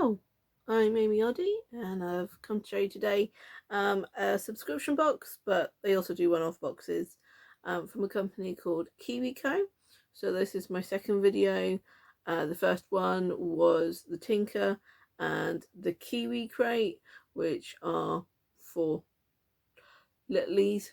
Well, I'm AmieOddie, and I've come to show you today a subscription box, but they also do one-off boxes from a company called Kiwico. So this is my second video. The first one was the Tinker and the Kiwi crate, which are for littlies,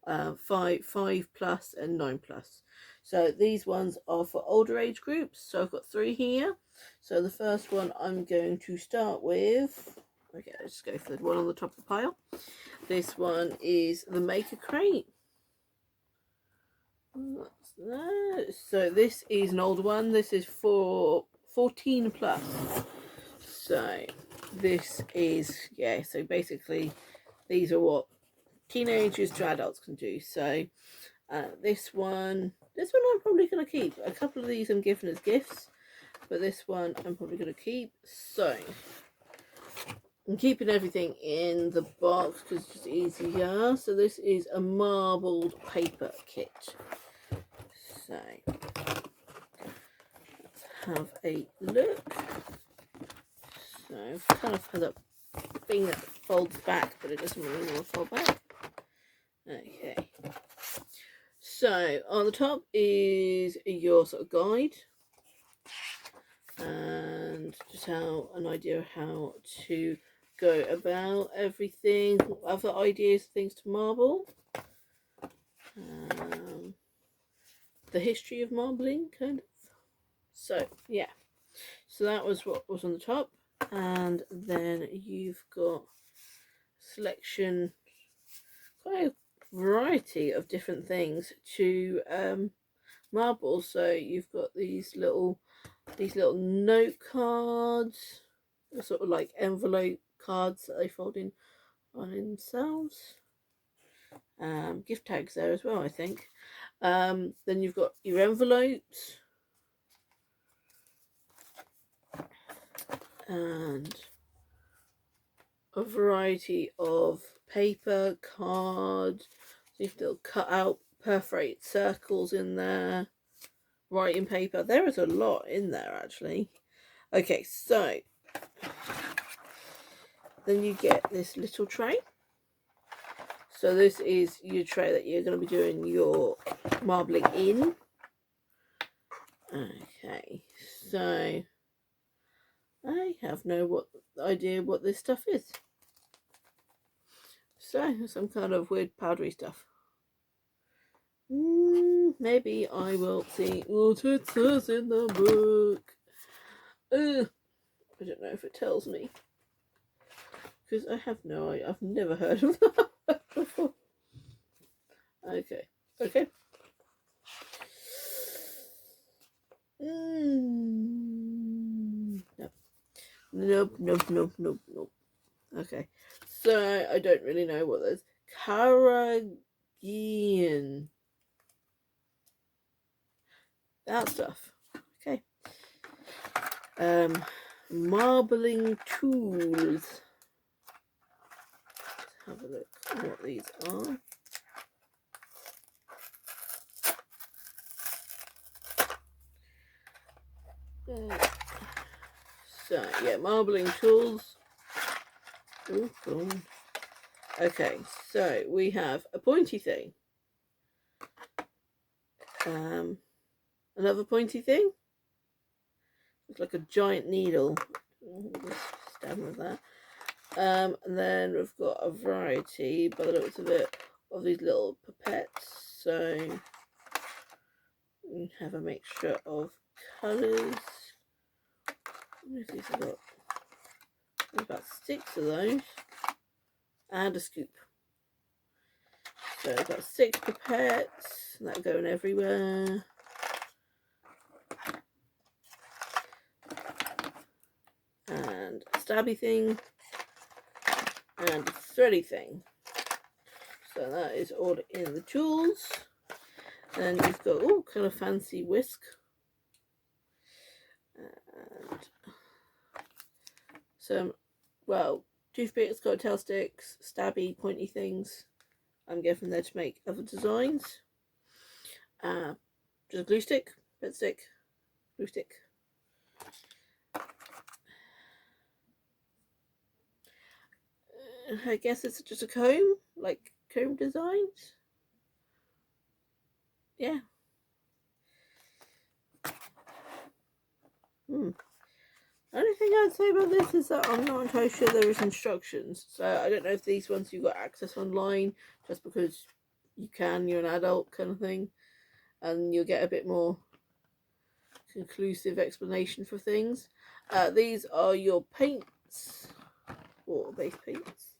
5 plus and 9 plus. So these ones are for older age groups. So I've got 3 here. So the first one I'm going to start with, okay, let's just go for the one on the top of the pile. This one is the Maker Crate. What's that? So this is an older one. This is for 14 plus. So this is, yeah, so basically these are what teenagers to adults can do. So this one I'm probably going to keep. A couple of these I'm given as gifts, but this one I'm probably going to keep. So I'm keeping everything in the box because it's just easier. So this is a marbled paper kit. So let's have a look. So it kind of has a thing that folds back, but it doesn't really want to fold back. Okay. So on the top is your sort of guide and just an idea of how to go about everything, other ideas, things to marble, the history of marbling, kind of. So yeah, so that was what was on the top, and then you've got selection, quite a variety of different things to marble. So you've got these little note cards, sort of like envelope cards that they fold in on themselves. Gift tags there as well, I think. Then you've got your envelopes and a variety of paper, cards. So you've got cut out perforated circles in there, writing paper. There is a lot in there actually. Okay, so then you get this little tray. So this is your tray that you're going to be doing your marbling in. Okay, so I have no idea what this stuff is. So some kind of weird powdery stuff. Maybe I will see what it says in the book. I don't know if it tells me, because I have no idea. I've never heard of that before. Okay. Nope. Okay, so I don't really know what this Carrageen, that stuff. Okay. Marbling tools. Let's have a look at what these are. So yeah, marbling tools. Oh, God. Okay, so we have a pointy thing. Another pointy thing. Looks like a giant needle. Stab with that. And then we've got a variety, by the looks of it, of these little pipettes. So we have a mixture of colours. These have got about 6 of those, and a scoop. So I've got 6 pipettes, and that going everywhere. And a stabby thing, and a thready thing. So that is all in the tools. And you've got all kind of fancy whisk. And some, well, toothpicks, cocktail sticks, stabby, pointy things. I'm getting there to make other designs. Just a glue stick, bit stick, glue stick. I guess it's just a comb, like comb designs. Yeah. Only thing I'd say about this is that I'm not entirely sure there is instructions. So I don't know if these ones you got access online just because you can, you're an adult kind of thing. And you'll get a bit more conclusive explanation for things. These are your paints, water-based paints.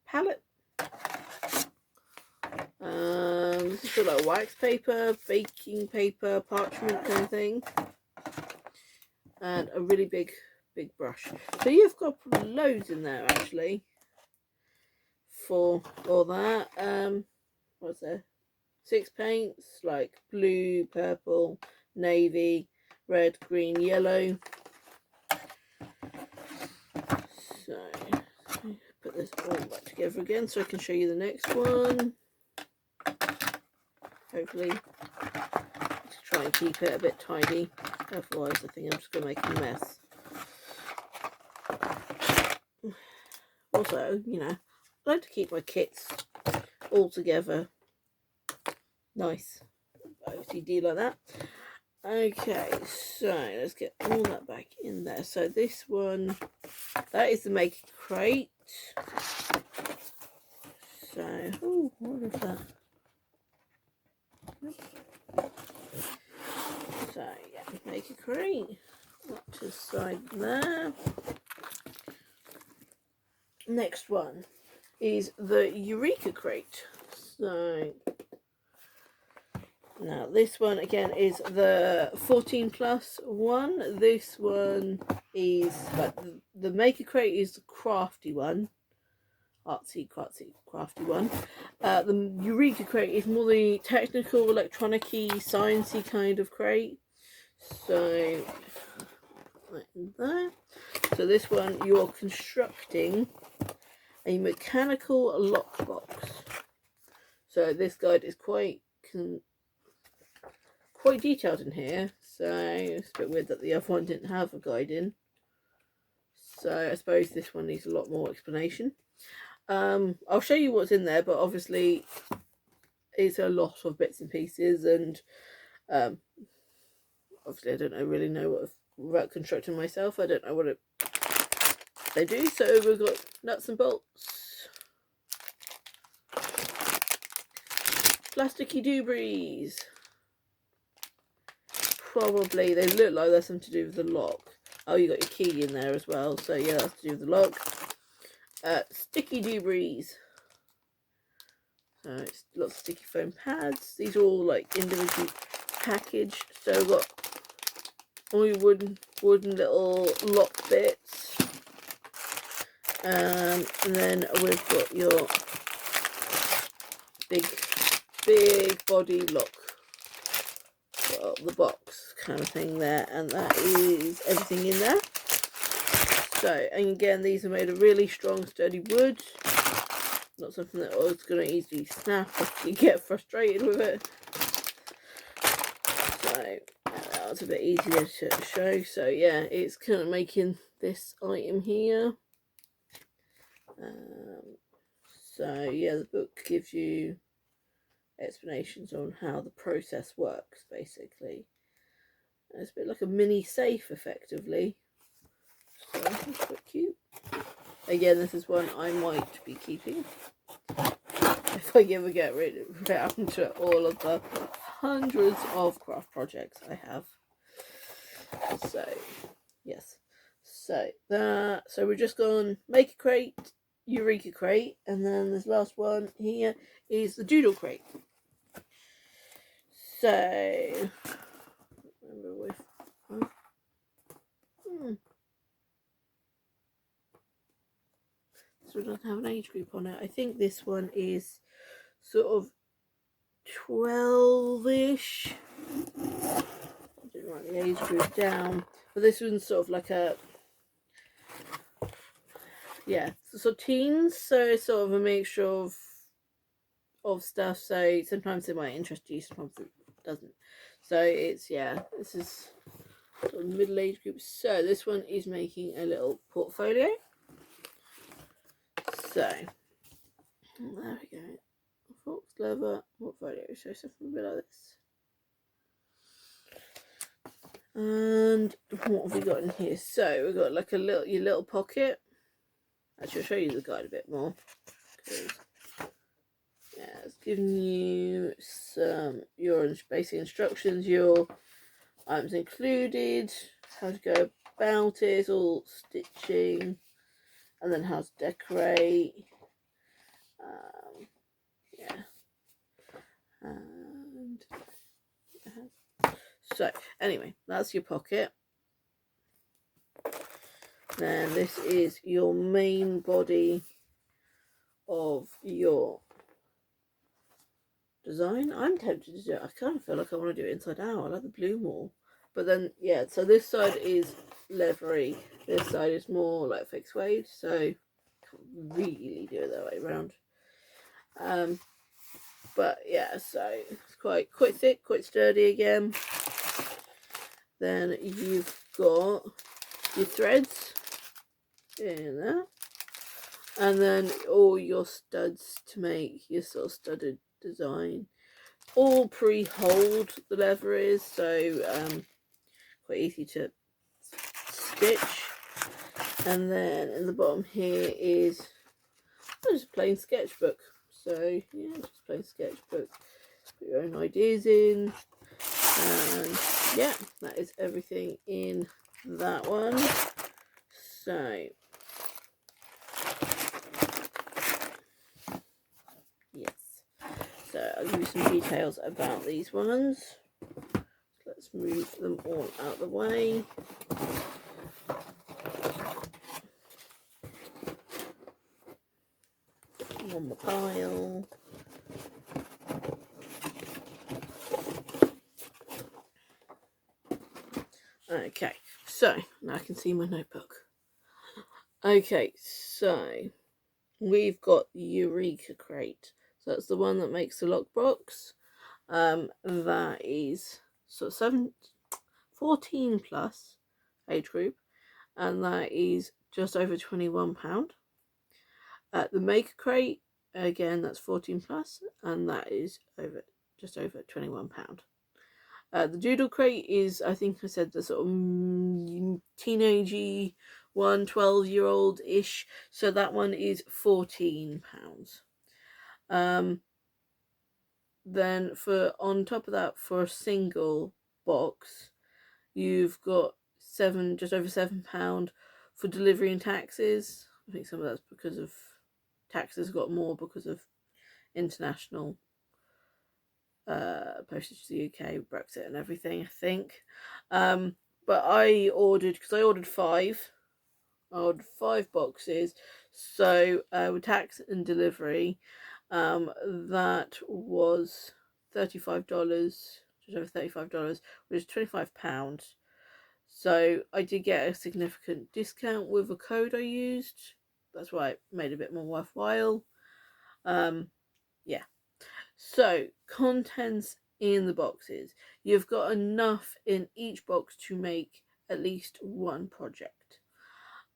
Palette. This is sort of like wax paper, baking paper, parchment kind of thing. And a really big brush. So you've got loads in there actually for all that. What's there? 6 paints like blue, purple, navy, red, green, yellow. So put this all back together again so I can show you the next one. Hopefully just try and keep it a bit tidy, otherwise I think I'm just going to make a mess. Also, you know, I like to keep my kits all together nice, OCD like that. Okay, so let's get all that back in there. So this one, that is the Make Crate. So, oh, what is that? So yeah, Make a Crate. Up to the side there. Next one is the Eureka Crate. So now this one again is the 14+ one. This one is like the Maker Crate is the crafty one, artsy crafty one. The Eureka Crate is more the technical, electronic-y, sciencey kind of crate. So like that. So this one you're constructing a mechanical lockbox. So this guide is quite detailed in here, so it's a bit weird that the other one didn't have a guide in. So I suppose this one needs a lot more explanation. I'll show you what's in there, but obviously it's a lot of bits and pieces, and obviously I don't really know what about constructing myself. I don't know what they do. So we've got nuts and bolts, plasticky doobries. Probably they look like there's something to do with the lock. Oh, you got your key in there as well, so yeah, that's to do with the lock. Sticky doobries. So it's lots of sticky foam pads. These are all like individually packaged. So we've got all your wooden little lock bits. And then we've got your big body lock. Well, the box kind of thing there, and that is everything in there. So, and again, these are made of really strong, sturdy wood. Not something that is going to easily snap if you get frustrated with it. So, that was a bit easier to show. So, yeah, it's kind of making this item here. So, yeah, the book gives you explanations on how the process works, basically. It's a bit like a mini safe, effectively. So that's quite cute. Again, this is one I might be keeping if I ever get around to all of the hundreds of craft projects I have. So yes, so we've just gone Make a Crate, Eureka Crate, and then this last one here is the Doodle Crate. So so it doesn't have an age group on it. I think this one is sort of 12-ish. I didn't write the age group down, but this one's sort of like a, yeah, so teens. So it's sort of a mixture of stuff. So sometimes it might interest you, sometimes it doesn't. So it's, yeah, this is sort of middle-aged group. So this one is making a little portfolio. So there we go. Fox leather portfolio. So something a bit like this. And what have we got in here? So we've got like your little pocket. Actually, I'll show you the guide a bit more. Yeah, it's giving you some your basic instructions, your items included, how to go about it, all stitching, and then how to decorate. Yeah. And so anyway, that's your pocket. Then this is your main body of your design. I'm tempted to do it. I kind of feel like I want to do it inside out. I like the blue more. But then, yeah, so this side is leathery. This side is more like fixed weight. So, can't really do it that way around. But yeah, so it's quite thick, quite sturdy again. Then you've got your threads in there. And then all your studs to make your sort of studded design. All pre-holed, the leather is, so quite easy to stitch. And then in the bottom here is just a plain sketchbook. So yeah, just plain sketchbook. Put your own ideas in. And yeah, that is everything in that one. So yes. So I'll give you some details about these ones. Let's move them all out of the way. On the pile. Okay, so now I can see my notebook. Okay, so we've got the Eureka crate. So that's the one that makes the lockbox. That is sort of 14 plus age group, and that is just over £21. The Maker crate, again, that's 14 plus, and that is just over £21. The Doodle crate is, I think I said, the sort of teenagey one, 12-year-old-ish. So that one is £14. Then on top of that, for a single box, you've got just over £7 for delivery and taxes. I think some of that's because of taxes got more because of international postage to the UK, Brexit and everything, I think. But I ordered, because I ordered 5. I ordered 5 boxes. So with tax and delivery, that was $35, just over $35, which is £25. So I did get a significant discount with a code I used. That's why it made it a bit more worthwhile. Yeah. So, contents in the boxes. You've got enough in each box to make at least one project.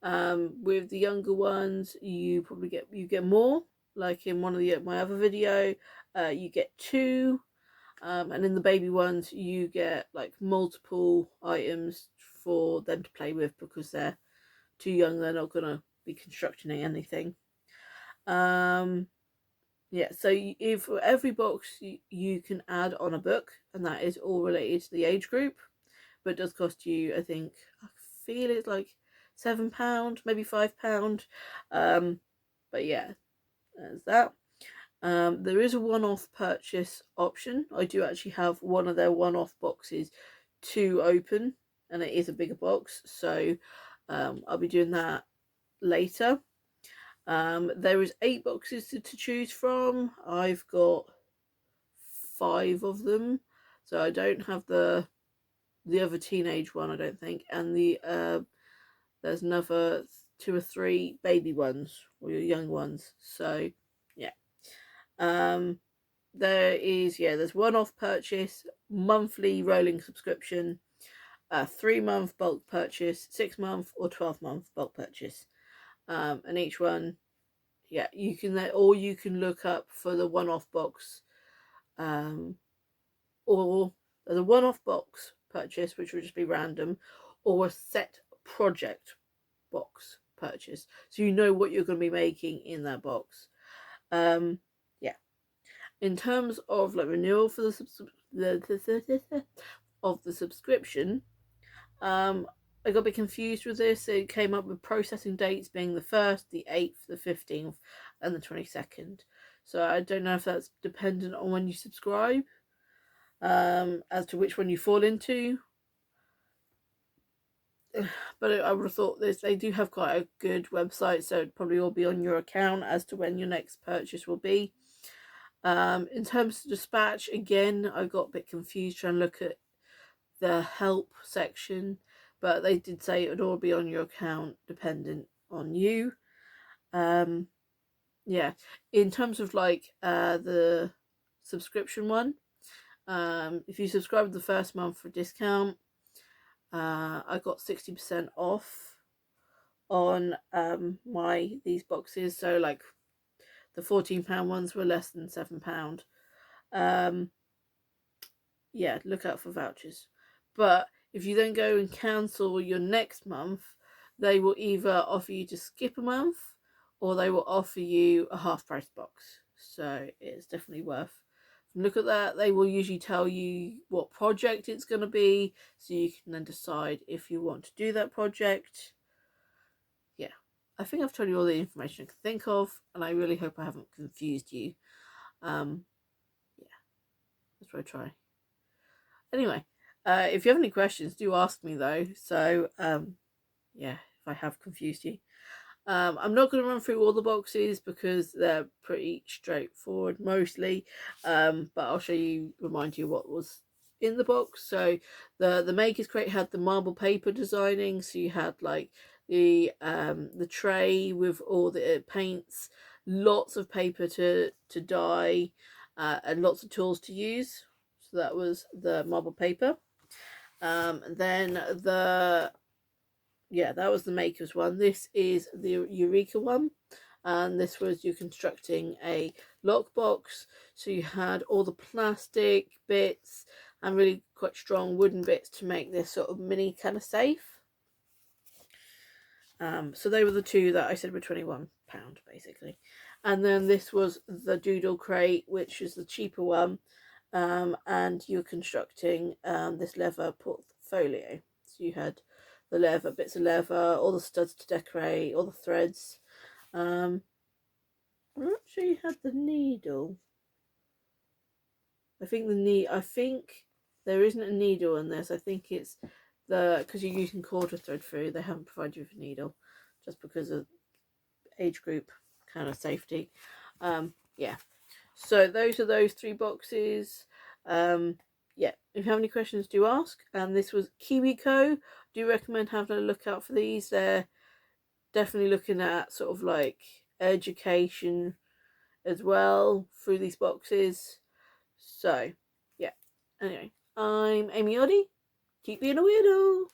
With the younger ones, you probably get more. Like in one of my other video, you get 2. And in the baby ones, you get like multiple items for them to play with because they're too young. They're not gonna be constructing anything. Yeah, so if for every box you can add on a book, and that is all related to the age group, but it does cost you, I think, I feel it's like £7, maybe £5. But yeah, there's that. There is a one-off purchase option. I do actually have one of their one-off boxes to open, and it is a bigger box, so I'll be doing that later. There is 8 boxes to choose from. I've got 5 of them, so I don't have the other teenage one, I don't think, and there's another 2 or 3 baby ones, or your young ones. So yeah, there's one-off purchase, monthly rolling subscription, a 3-month bulk purchase, 6-month, or 12-month bulk purchase. And each one, yeah, you can look up for the one-off box, or the one-off box purchase, which would just be random, or a set project box purchase, so you know what you're going to be making in that box. Yeah. In terms of like renewal for the subscription, I got a bit confused with this. It came up with processing dates being the 1st, the 8th, the 15th, and the 22nd. So I don't know if that's dependent on when you subscribe, as to which one you fall into. But I would have thought they do have quite a good website, so it'd probably all be on your account as to when your next purchase will be. In terms of dispatch, again, I got a bit confused trying to look at the help section, but they did say it would all be on your account, dependent on you. Yeah, in terms of like the subscription one, if you subscribe the first month for discount, I got 60% off on these boxes. So like the £14 ones were less than £7. Yeah, look out for vouchers. But if you then go and cancel your next month, they will either offer you to skip a month, or they will offer you a half price box. So it's definitely worth. Look at that. They will usually tell you what project it's going to be, so you can then decide if you want to do that project. Yeah, I think I've told you all the information I can think of, and I really hope I haven't confused you. Yeah, that's what I try. Anyway, if you have any questions, do ask me though. So yeah, if I have confused you. I'm not going to run through all the boxes because they're pretty straightforward mostly, but I'll remind you what was in the box. So the Makers Crate had the marble paper designing, so you had like the tray with all the paints, lots of paper to dye, and lots of tools to use. So that was the marble paper. Then that was the Makers one. This is the Eureka one, and this was you constructing a lockbox. So you had all the plastic bits and really quite strong wooden bits to make this sort of mini kind of safe. So they were the two that I said were £21 basically. And then this was the Doodle Crate, which is the cheaper one, and you're constructing this leather portfolio. So you had the leather, bits of leather, all the studs to decorate, all the threads. I'm not sure you had the needle. I think there isn't a needle in this. I think it's because you're using quarter thread through, they haven't provided you with a needle, just because of age group kind of safety. Yeah. So those are those 3 boxes. Yeah, if you have any questions, do ask. And this was Kiwico. Do recommend having a look out for these. They're definitely looking at sort of like education as well through these boxes. So yeah, anyway, I'm AmieOddie. Keep being a weirdo.